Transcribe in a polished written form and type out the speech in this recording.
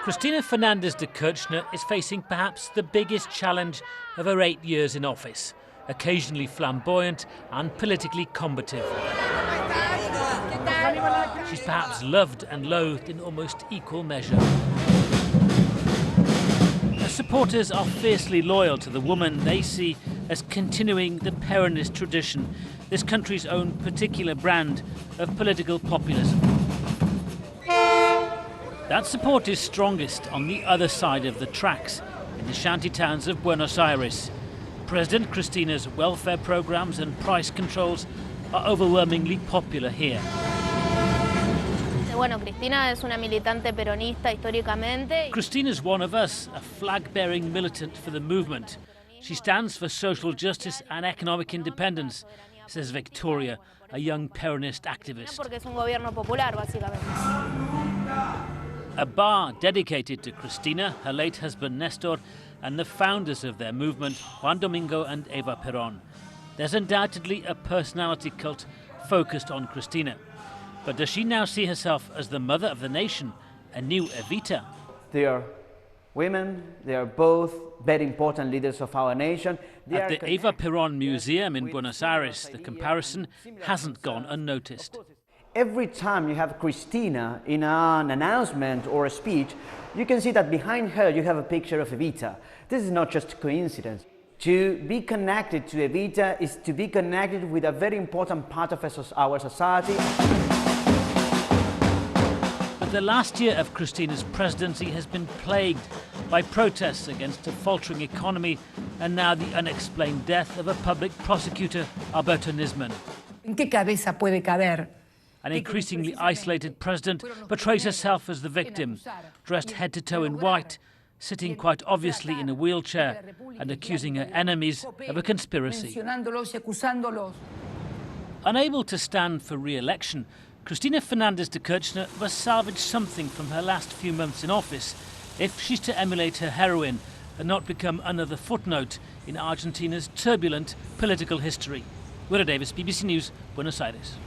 Cristina Fernandez de Kirchner is facing perhaps the biggest challenge of her 8 years in office, occasionally flamboyant and politically combative. She's perhaps loved and loathed in almost equal measure. Her supporters are fiercely loyal to the woman they see as continuing the Peronist tradition, this country's own particular brand of political populism. That support is strongest on the other side of the tracks, in the shanty towns of Buenos Aires. President Cristina's welfare programs and price controls are overwhelmingly popular here. Cristina's one of us, a flag-bearing militant for the movement. She stands for social justice and economic independence, says Victoria, a young Peronist activist. A bar dedicated to Cristina, her late husband Nestor, and the founders of their movement, Juan Domingo and Eva Perón. There's undoubtedly a personality cult focused on Cristina. But does she now see herself as the mother of the nation, a new Evita? They are women, they are both very important leaders of our nation. At the Eva Perón Museum in Buenos Aires, the comparison hasn't gone unnoticed. Every time you have Cristina in an announcement or a speech, you can see that behind her you have a picture of Evita. This is not just a coincidence. To be connected to Evita is to be connected with a very important part of our society. But the last year of Cristina's presidency has been plagued by protests against a faltering economy and now the unexplained death of a public prosecutor, Alberto Nisman. ¿En qué cabeza puede caber? An increasingly isolated president portrays herself as the victim, dressed head to toe in white, sitting quite obviously in a wheelchair and accusing her enemies of a conspiracy. Unable to stand for re-election, Cristina Fernandez de Kirchner must salvage something from her last few months in office if she's to emulate her heroine and not become another footnote in Argentina's turbulent political history. Wyre Davies, BBC News, Buenos Aires.